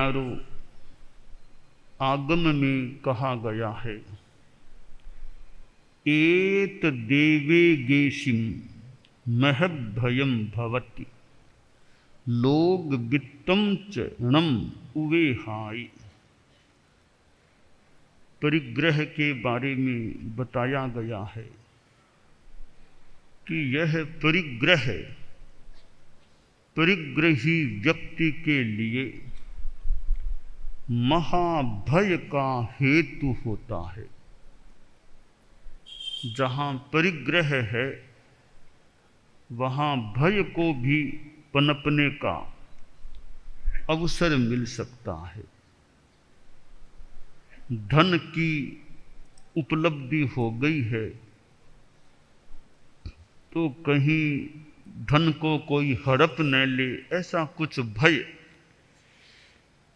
प्यारो, आगम में कहा गया है, एत देवे गेशिम महद्भयम भवति लोग वित्तम च णम उवेहाई। परिग्रह के बारे में बताया गया है कि यह परिग्रही व्यक्ति के लिए महाभय का हेतु होता है। जहाँ परिग्रह है वहाँ भय को भी पनपने का अवसर मिल सकता है। धन की उपलब्धि हो गई है तो कहीं धन को कोई हड़प न ले, ऐसा कुछ भय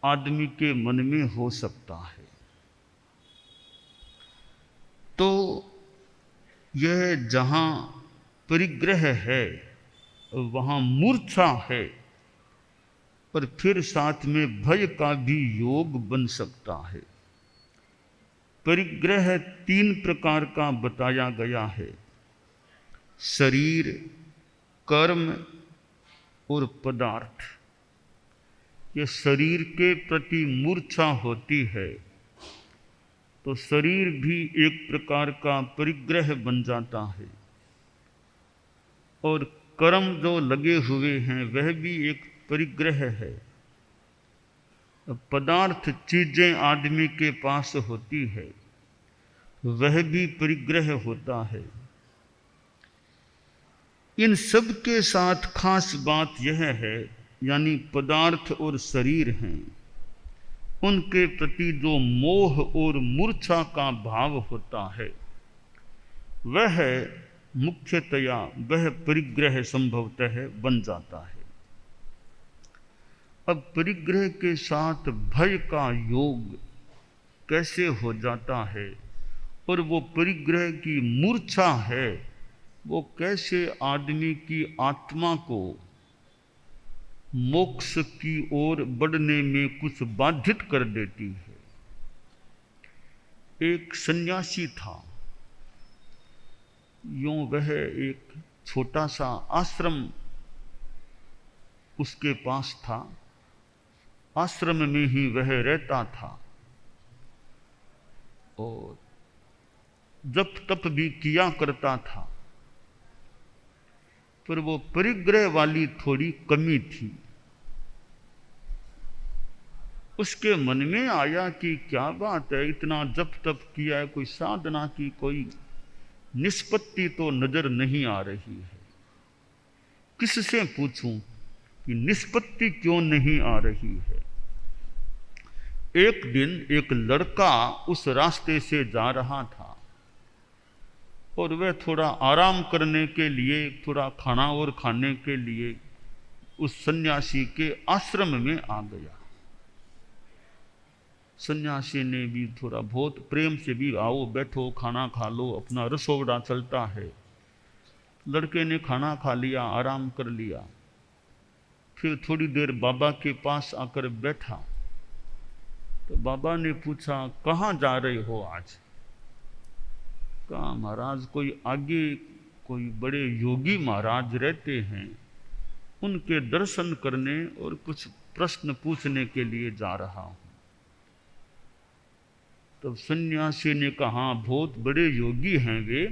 आदमी के मन में हो सकता है। तो यह जहाँ परिग्रह है वहाँ मूर्छा है, पर फिर साथ में भय का भी योग बन सकता है। परिग्रह 3 प्रकार का बताया गया है, शरीर, कर्म और पदार्थ। ये शरीर के प्रति मूर्छा होती है तो शरीर भी एक प्रकार का परिग्रह बन जाता है, और कर्म जो लगे हुए हैं वह भी एक परिग्रह है। पदार्थ, चीजें आदमी के पास होती है वह भी परिग्रह होता है। इन सब के साथ खास बात यह है, यानी पदार्थ और शरीर हैं, उनके प्रति जो मोह और मूर्छा का भाव होता है वह मुख्यतया वह परिग्रह संभवतः बन जाता है। अब परिग्रह के साथ भय का योग कैसे हो जाता है, और वो परिग्रह की मूर्छा है वो कैसे आदमी की आत्मा को मोक्ष की ओर बढ़ने में कुछ बाधित कर देती है। एक सन्यासी था, यूं वह एक छोटा सा आश्रम उसके पास था, आश्रम में ही वह रहता था और जप तप भी किया करता था, पर वो परिग्रह वाली थोड़ी कमी थी। उसके मन में आया कि क्या बात है, इतना जप तप किया है, कोई साधना की कोई निष्पत्ति तो नजर नहीं आ रही है। किससे पूछूं कि निष्पत्ति क्यों नहीं आ रही है। एक दिन एक लड़का उस रास्ते से जा रहा था और वह थोड़ा आराम करने के लिए, थोड़ा खाना और खाने के लिए उस सन्यासी के आश्रम में आ गया। सन्यासी ने भी थोड़ा बहुत प्रेम से भी, आओ बैठो खाना खा लो, अपना रसोड़ा चलता है। लड़के ने खाना खा लिया, आराम कर लिया, फिर थोड़ी देर बाबा के पास आकर बैठा तो बाबा ने पूछा, कहाँ जा रहे हो आज? कहा, महाराज कोई आगे कोई बड़े योगी महाराज रहते हैं, उनके दर्शन करने और कुछ प्रश्न पूछने के लिए जा रहा हूं। तब सन्यासी ने कहा, बहुत बड़े योगी हैं वे,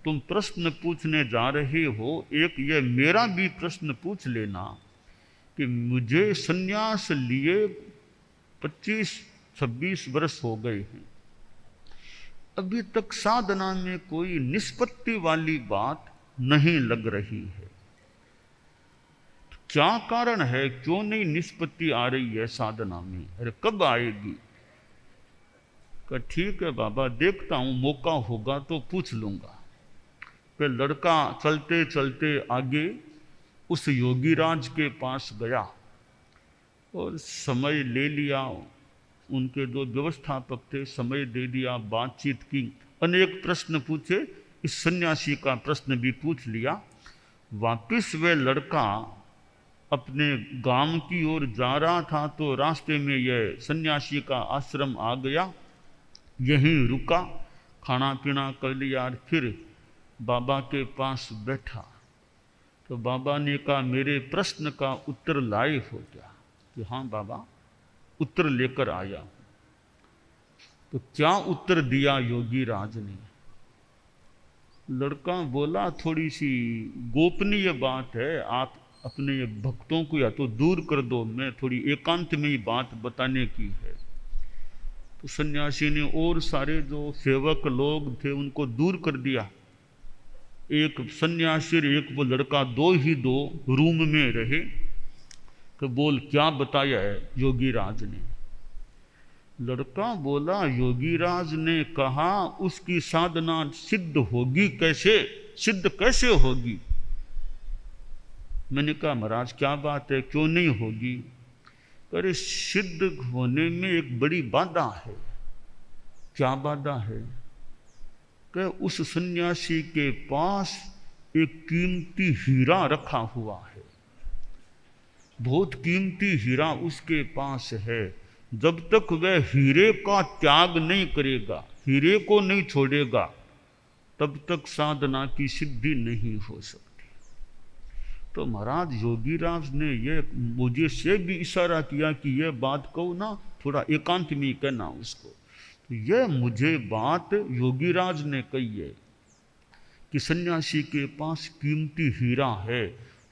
तुम प्रश्न पूछने जा रहे हो, एक ये मेरा भी प्रश्न पूछ लेना कि मुझे सन्यास लिए 25-26 वर्ष हो गए हैं, अभी तक साधना में कोई निष्पत्ति वाली बात नहीं लग रही है। क्या कारण है, क्यों नहीं निष्पत्ति आ रही है साधना में? अरे कब आएगी? कहा, ठीक है बाबा, देखता हूं, मौका होगा तो पूछ लूंगा। फिर लड़का चलते चलते आगे उस योगीराज के पास गया और समय ले लिया। उनके जो व्यवस्थापक थे, समय दे दिया, बातचीत की, अनेक प्रश्न पूछे, इस सन्यासी का प्रश्न भी पूछ लिया। वापिस वह लड़का अपने गांव की ओर जा रहा था तो रास्ते में यह सन्यासी का आश्रम आ गया, यहीं रुका, खाना पीना कर लिया और फिर बाबा के पास बैठा। तो बाबा ने कहा मेरे प्रश्न का उत्तर लाए हो क्या? कि हाँ बाबा, उत्तर लेकर आया। तो क्या उत्तर दिया योगी राज ने? लड़का बोला थोड़ी सी गोपनीय बात है, आप अपने भक्तों को या तो दूर कर दो, मैं थोड़ी एकांत में ही बात बताने की है। तो सन्यासी ने और सारे जो सेवक लोग थे उनको दूर कर दिया। एक सन्यासी एक वो लड़का दो रूम में रहे। तो बोल क्या बताया है योगी राज ने? लड़का बोला योगी राज ने कहा उसकी साधना सिद्ध होगी कैसे, सिद्ध कैसे होगी? मैंने कहा महाराज क्या बात है, क्यों नहीं होगी? अरे सिद्ध होने में एक बड़ी बाधा है। क्या बाधा है? कि उस सन्यासी के पास एक कीमती हीरा रखा हुआ है, बहुत कीमती हीरा उसके पास है। जब तक वह हीरे का त्याग नहीं करेगा, हीरे को नहीं छोड़ेगा, तब तक साधना की सिद्धि नहीं हो सकती। तो महाराज योगीराज ने यह मुझे से भी इशारा किया कि यह बात कहो ना, थोड़ा एकांत में कहना उसको। तो यह मुझे बात योगीराज ने कही है कि सन्यासी के पास कीमती हीरा है,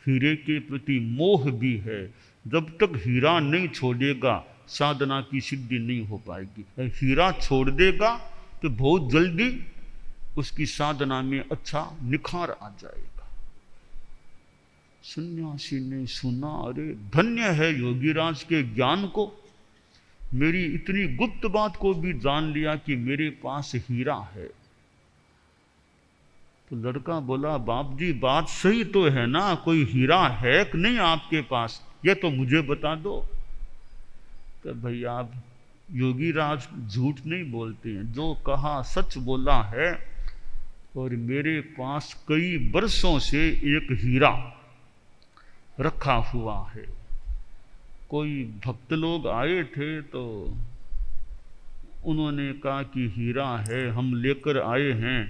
हीरे के प्रति मोह भी है। जब तक हीरा नहीं छोड़ेगा साधना की सिद्धि नहीं हो पाएगी। हीरा छोड़ देगा तो बहुत जल्दी उसकी साधना में अच्छा निखार आ जाएगा। सन्यासी ने सुना, अरे धन्य है योगीराज के ज्ञान को, मेरी इतनी गुप्त बात को भी जान लिया कि मेरे पास हीरा है। तो लड़का बोला बाप जी बात सही तो है ना, कोई हीरा है कि नहीं आपके पास, ये तो मुझे बता दो। तो भाई आप योगीराज झूठ नहीं बोलते हैं, जो कहा सच बोला है। और मेरे पास कई वर्षों से एक हीरा रखा हुआ है। कोई भक्त लोग आए थे तो उन्होंने कहा कि हीरा है, हम लेकर आए हैं।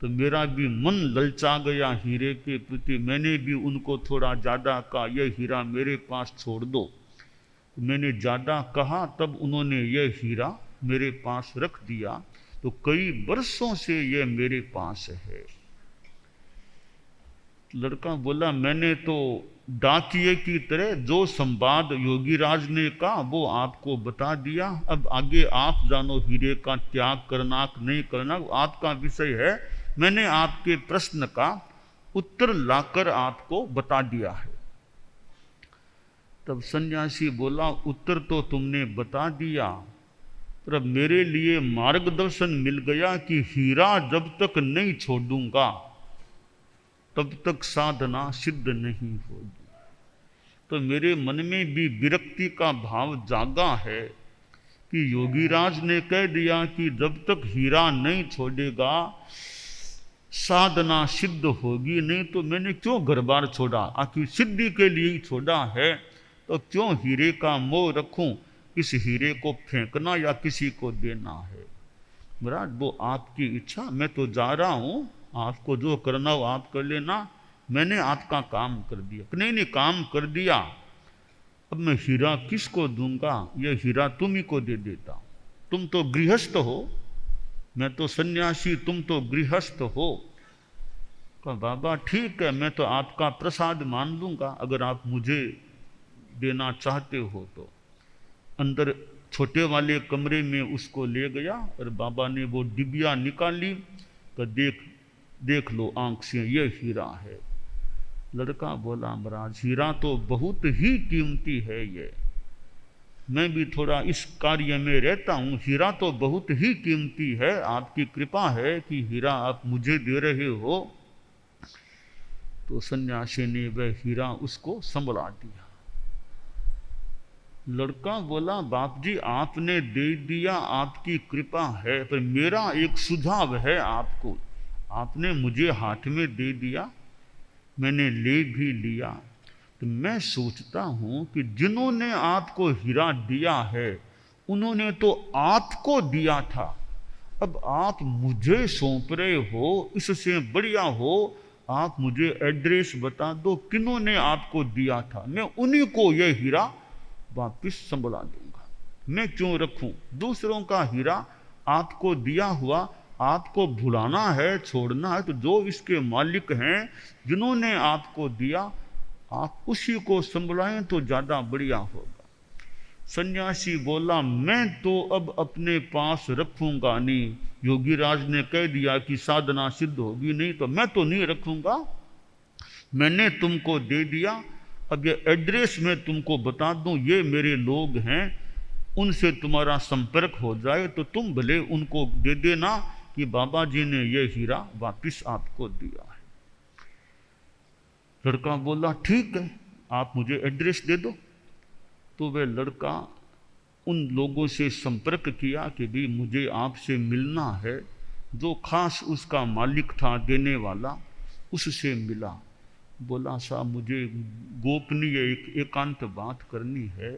तो मेरा भी मन ललचा गया हीरे के प्रति, मैंने भी उनको थोड़ा ज़्यादा कहा यह हीरा मेरे पास छोड़ दो। मैंने ज़्यादा कहा तब उन्होंने यह हीरा मेरे पास रख दिया। तो कई वर्षों से यह मेरे पास है। लड़का बोला मैंने तो डाकिये की तरह जो संवाद योगीराज ने कहा वो आपको बता दिया, अब आगे आप जानो हीरे का त्याग करना नहीं करना आपका विषय है। मैंने आपके प्रश्न का उत्तर लाकर आपको बता दिया है। तब सन्यासी बोला उत्तर तो तुमने बता दिया, पर अब मेरे लिए मार्गदर्शन मिल गया कि हीरा जब तक नहीं छोड़ूंगा तब तक साधना सिद्ध नहीं होगी। तो मेरे मन में भी विरक्ति का भाव जागा है कि योगीराज ने कह दिया कि जब तक हीरा नहीं छोड़ेगा साधना सिद्ध होगी, नहीं तो मैंने क्यों घर बार छोड़ा, आखिर सिद्धि के लिए ही छोड़ा है, तो क्यों हीरे का मोह रखूं, इस हीरे को फेंकना या किसी को देना है। महाराज वो आपकी इच्छा, मैं तो जा रहा हूं, आपको जो करना हो आप कर लेना, मैंने आपका काम कर दिया। नहीं काम कर दिया, अब मैं हीरा किसको दूंगा, यह हीरा तुम ही को दे देता। तुम तो गृहस्थ हो, मैं तो सन्यासी, तुम तो गृहस्थ हो। कहा बाबा ठीक है, मैं तो आपका प्रसाद मान लूंगा अगर आप मुझे देना चाहते हो तो। अंदर छोटे वाले कमरे में उसको ले गया और बाबा ने वो डिबिया निकाली तो देख लो आंख से ये हीरा है। लड़का बोला महाराज हीरा तो बहुत ही कीमती है, ये मैं भी थोड़ा इस कार्य में रहता हूँ, हीरा तो बहुत ही कीमती है, आपकी कृपा है कि हीरा आप मुझे दे रहे हो। तो सन्यासी ने वह हीरा उसको संभला दिया। लड़का बोला बाप जी आपने दे दिया, आपकी कृपा है, पर मेरा एक सुझाव है आपको। आपने मुझे हाथ में दे दिया, मैंने ले भी लिया, तो मैं सोचता हूं कि जिन्होंने आपको हीरा दिया है उन्होंने तो आपको दिया था, अब आप मुझे सौंप रहे हो, इससे बढ़िया हो आप मुझे एड्रेस बता दो किन्होंने आपको दिया था, मैं उन्हीं को यह हीरा वापिस संभला दूंगा। मैं क्यों रखूं दूसरों का हीरा, आपको दिया हुआ आपको भुलाना है, छोड़ना है, तो जो इसके मालिक हैं जिन्होंने आपको दिया आप उसी को संभलाएं तो ज्यादा बढ़िया होगा। सन्यासी बोला मैं तो अब अपने पास रखूंगा नहीं, योगीराज ने कह दिया कि साधना सिद्ध होगी नहीं तो मैं तो नहीं रखूंगा, मैंने तुमको दे दिया, अब ये एड्रेस मैं तुमको बता दूं ये मेरे लोग हैं, उनसे तुम्हारा संपर्क हो जाए तो तुम भले उनको दे देना कि बाबा जी ने ये हीरा वापिस आपको दिया है। लड़का बोला ठीक है आप मुझे एड्रेस दे दो। तो वह लड़का उन लोगों से संपर्क किया कि भी मुझे आपसे मिलना है, जो खास उसका मालिक था देने वाला उससे मिला। बोला साहब मुझे गोपनीय एकांत बात करनी है।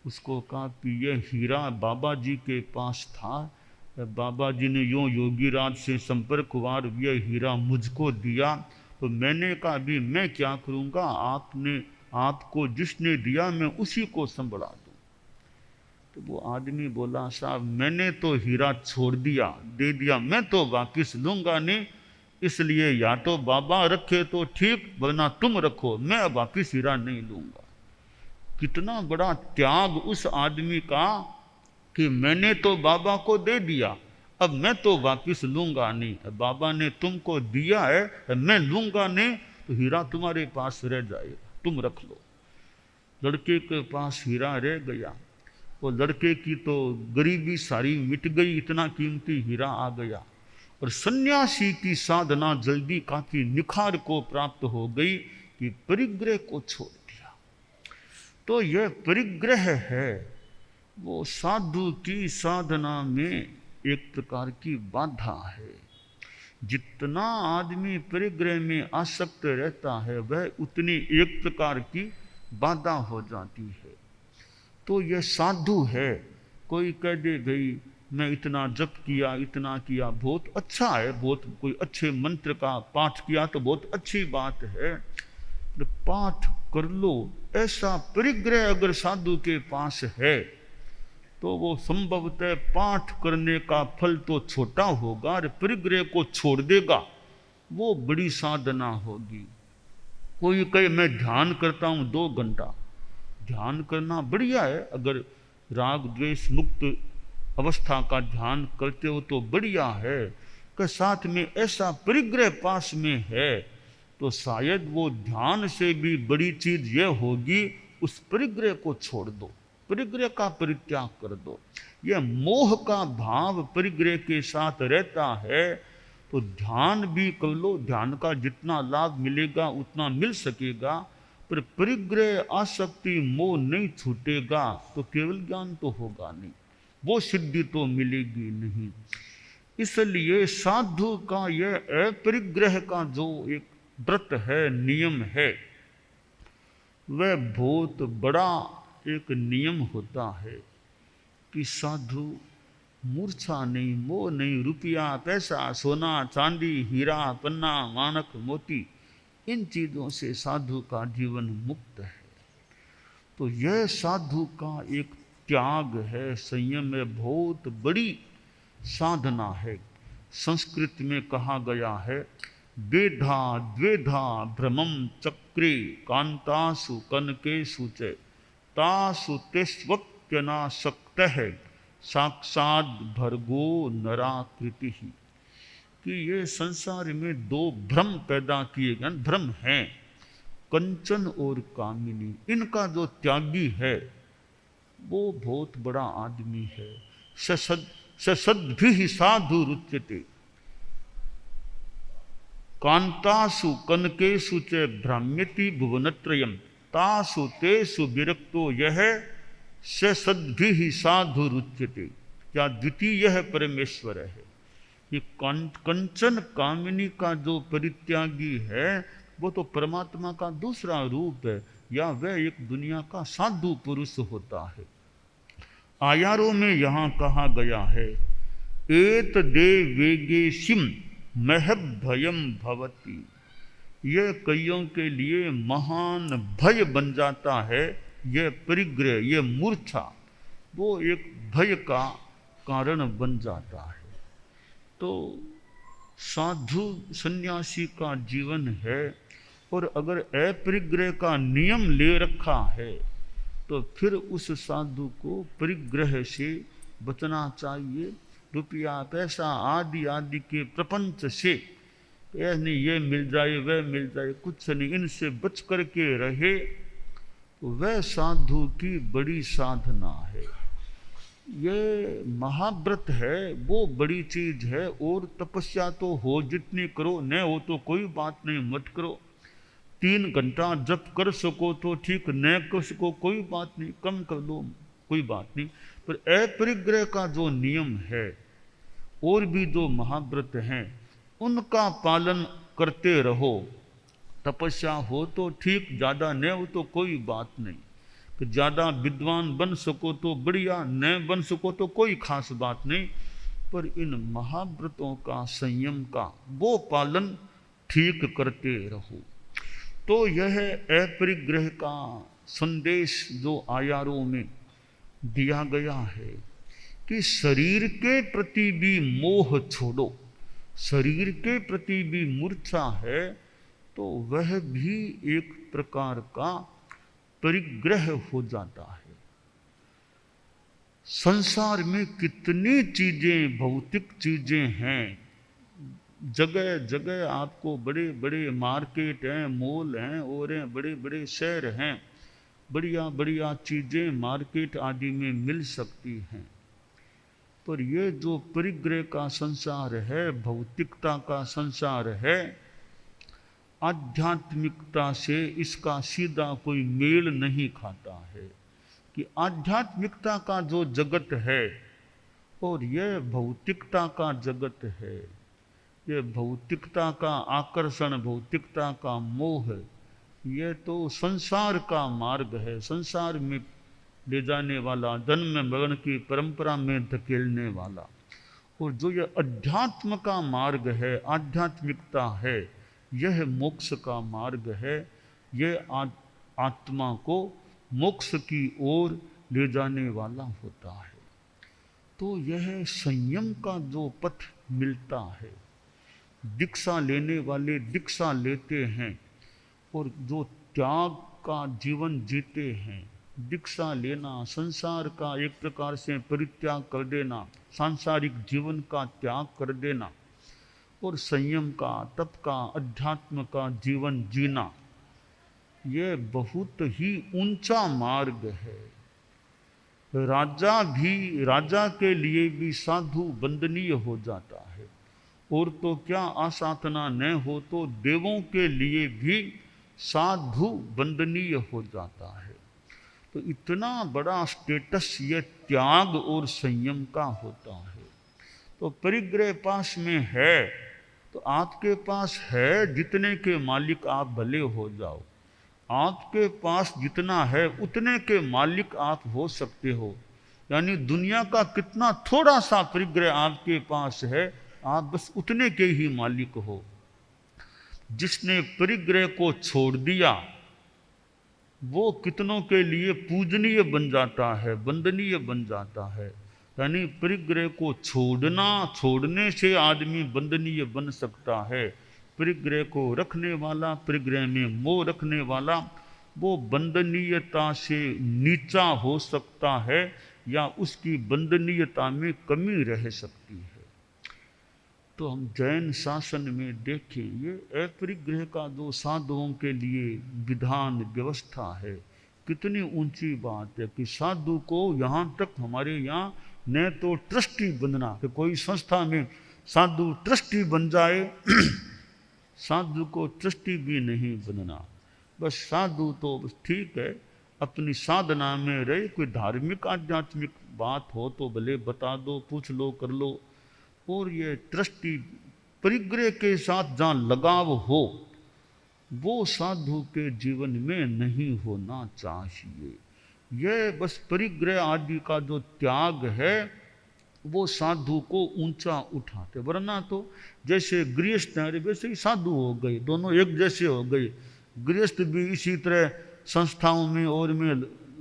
उसको कहा कि यह हीरा बाबा जी के पास था, बाबा जी ने यूँ योगीराज से संपर्क हुआ, यह हीरा मुझको दिया, तो मैंने कहा अभी मैं क्या करूँगा, आपने आपको जिसने दिया मैं उसी को संभला दूँ। तो वो आदमी बोला साहब मैंने तो हीरा छोड़ दिया दे दिया, मैं तो वापिस लूँगा नहीं, इसलिए या तो बाबा रखे तो ठीक वरना तुम रखो, मैं वापिस हीरा नहीं लूँगा। कितना बड़ा त्याग उस आदमी का कि मैंने तो बाबा को दे दिया, अब मैं तो वापिस लूँगा नहीं, बाबा ने तुमको दिया है मैं लूँगा नहीं, तो हीरा तुम्हारे पास रह जाएगा, तुम रख लो। लड़के के पास हीरा रह गया, वो लड़के की तो गरीबी सारी मिट गई, इतना कीमती हीरा आ गया, और सन्यासी की साधना जल्दी काफी निखार को प्राप्त हो गई कि परिग्रह को छोड़ दिया। तो यह परिग्रह है वो साधु की साधना में एक प्रकार की बाधा है। जितना आदमी परिग्रह में आसक्त रहता है वह उतनी एक प्रकार की बाधा हो जाती है। तो यह साधु है, कोई कह दे भाई मैं इतना जप किया इतना किया बहुत अच्छा है, बहुत कोई अच्छे मंत्र का पाठ किया तो बहुत अच्छी बात है, तो पाठ कर लो, ऐसा परिग्रह अगर साधु के पास है तो वो संभवतः पाठ करने का फल तो छोटा होगा और परिग्रह को छोड़ देगा, वो बड़ी साधना होगी। कोई कहे मैं ध्यान करता हूँ 2 घंटा, ध्यान करना बढ़िया है, अगर राग द्वेष मुक्त अवस्था का ध्यान करते हो तो बढ़िया है, कि साथ में ऐसा परिग्रह पास में है तो शायद वो ध्यान से भी बड़ी चीज यह होगी उस परिग्रह को छोड़ दो, परिग्रह का परित्याग कर दो। यह मोह का भाव परिग्रह के साथ रहता है तो ध्यान भी कर लो, ध्यान का जितना लाभ मिलेगा उतना मिल सकेगा, पर परिग्रह आसक्ति मोह नहीं छूटेगा तो केवल ज्ञान तो होगा नहीं, वो सिद्धि तो मिलेगी नहीं। इसलिए साधु का यह अपरिग्रह का जो एक व्रत है, नियम है, वह बहुत बड़ा एक नियम होता है कि साधु मूर्छा नहीं, मोह नहीं, रुपया पैसा सोना चांदी हीरा पन्ना मानक मोती, इन चीज़ों से साधु का जीवन मुक्त है। तो यह साधु का एक त्याग है, संयम है, बहुत बड़ी साधना है। संस्कृत में कहा गया है द्वेधा द्वेधा भ्रमम चक्रे कांतासु कनकेषु च तासु तेष्वत्यनासक्तः साक्षात भर्गो नराकृति ही, कि ये संसार में 2 भ्रम पैदा किए गए, भ्रम हैं कंचन और कामिनी, इनका जो त्यागी है वो बहुत बड़ा आदमी है। सद्भिः साधु रुच्यते कांतासु कनकेषु च भ्राम्यति भुवनत्रयम् तासु तेषु विरक्तो यह सद्भिः साधु रुच्यते। क्या द्वितीय है परमेश्वर है, ये कंचन कामिनी का जो परित्यागी है वो तो परमात्मा का दूसरा रूप है, या वह एक दुनिया का साधु पुरुष होता है। आयारों में यहाँ कहा गया है, एत दे वेगे सिम महब भयम भवती। यह कईयों के लिए महान भय बन जाता है। यह परिग्रह, यह मूर्छा, वो एक भय का कारण बन जाता है। तो साधु सन्यासी का जीवन है, और अगर अपरिग्रह का नियम ले रखा है तो फिर उस साधु को परिग्रह से बचना चाहिए। रुपया पैसा आदि आदि के प्रपंच से, नहीं ये मिल जाए वह मिल जाए, कुछ नहीं, इनसे बच करके रहे तो वह साधु की बड़ी साधना है। ये महाव्रत है, वो बड़ी चीज है। और तपस्या तो हो जितनी करो, न हो तो कोई बात नहीं, मत करो। 3 घंटा जप कर सको तो ठीक, न कर सको कोई बात नहीं, कम कर लो कोई बात नहीं। पर अपरिग्रह का जो नियम है, और भी जो महाव्रत हैं, उनका पालन करते रहो। तपस्या हो तो ठीक, ज़्यादा न हो तो कोई बात नहीं। कि ज़्यादा विद्वान बन सको तो बढ़िया, न बन सको तो कोई खास बात नहीं। पर इन महाव्रतों का, संयम का वो पालन ठीक करते रहो। तो यह अपरिग्रह का संदेश जो आयारों में दिया गया है कि शरीर के प्रति भी मोह छोड़ो। शरीर के प्रति भी मूर्छा है तो वह भी एक प्रकार का परिग्रह हो जाता है। संसार में कितनी चीजें, भौतिक चीजें हैं, जगह जगह आपको बड़े बड़े मार्केट हैं, मॉल हैं, और हैं बड़े बड़े शहर हैं, बढ़िया बढ़िया चीजें मार्केट आदि में मिल सकती हैं। पर ये जो परिग्रह का संसार है, भौतिकता का संसार है, आध्यात्मिकता से इसका सीधा कोई मेल नहीं खाता है। कि आध्यात्मिकता का जो जगत है और यह भौतिकता का जगत है, ये भौतिकता का आकर्षण, भौतिकता का मोह, ये तो संसार का मार्ग है, संसार में ले जाने वाला, जन्म मरण की परंपरा में धकेलने वाला। और जो ये अध्यात्म का मार्ग है, आध्यात्मिकता है, यह मोक्ष का मार्ग है। यह आत्मा को मोक्ष की ओर ले जाने वाला होता है। तो यह संयम का जो पथ मिलता है, दीक्षा लेने वाले दीक्षा लेते हैं, और जो त्याग का जीवन जीते हैं, दीक्षा लेना, संसार का एक प्रकार से परित्याग कर देना, सांसारिक जीवन का त्याग कर देना, और संयम का, तप का, अध्यात्म का जीवन जीना, ये बहुत ही ऊंचा मार्ग है। राजा के लिए भी साधु वंदनीय हो जाता है, और तो क्या आसाधना न हो तो देवों के लिए भी साधु वंदनीय हो जाता है। तो इतना बड़ा स्टेटस ये त्याग और संयम का होता है। तो परिग्रह पास में है तो आपके पास है, जितने के मालिक आप भले हो जाओ, आपके पास जितना है उतने के मालिक आप हो सकते हो। यानी दुनिया का कितना थोड़ा सा परिग्रह आपके पास है, आप बस उतने के ही मालिक हो। जिसने परिग्रह को छोड़ दिया वो कितनों के लिए पूजनीय बन जाता है, वंदनीय बन जाता है। यानी परिग्रह को छोड़ने से आदमी वंदनीय बन सकता है। परिग्रह को रखने वाला, परिग्रह में मोह रखने वाला, वो वंदनीयता से नीचा हो सकता है या उसकी वंदनीयता में कमी रह सकती है। तो हम जैन शासन में देखें, ये अपरिग्रह का जो साधुओं के लिए विधान व्यवस्था है, कितनी ऊंची बात है कि साधु को यहाँ तक, हमारे यहाँ न तो ट्रस्टी बनना, कि कोई संस्था में साधु ट्रस्टी बन जाए साधु को ट्रस्टी भी नहीं बनना। बस साधु तो बस ठीक है, अपनी साधना में रहे, कोई धार्मिक आध्यात्मिक बात हो तो भले बता दो, पूछ लो, कर लो। और ये ट्रस्टी परिग्रह के साथ जहाँ लगाव हो वो साधु के जीवन में नहीं होना चाहिए। यह बस परिग्रह आदि का जो त्याग है वो साधु को ऊंचा उठाते, वरना तो जैसे गृहस्थ हैं वैसे ही साधु हो गए, दोनों एक जैसे हो गए। गृहस्थ भी इसी तरह संस्थाओं में और में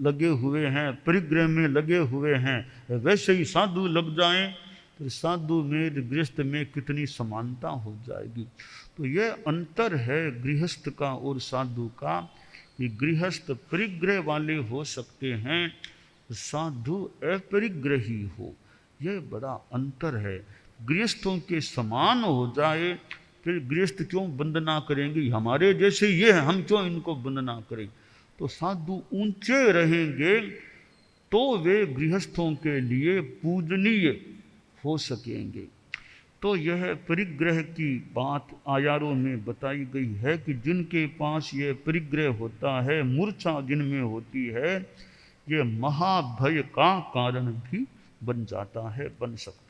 लगे हुए हैं, परिग्रह में लगे हुए हैं, वैसे ही साधु लग जाएं तो साधु में गृहस्थ में कितनी समानता हो जाएगी। तो यह अंतर है गृहस्थ का और साधु का, कि गृहस्थ परिग्रह वाले हो सकते हैं, साधु अपरिग्रही हो, यह बड़ा अंतर है। गृहस्थों के समान हो जाए फिर गृहस्थ क्यों वंदना करेंगे, हमारे जैसे ये है, हम क्यों इनको वंदना करें। तो साधु ऊंचे रहेंगे तो वे गृहस्थों के लिए पूजनीय हो सकेंगे। तो यह परिग्रह की बात आयारों में बताई गई है कि जिनके पास यह परिग्रह होता है, मूर्छा जिनमें होती है, ये महाभय का कारण भी बन जाता है, बन सकता है।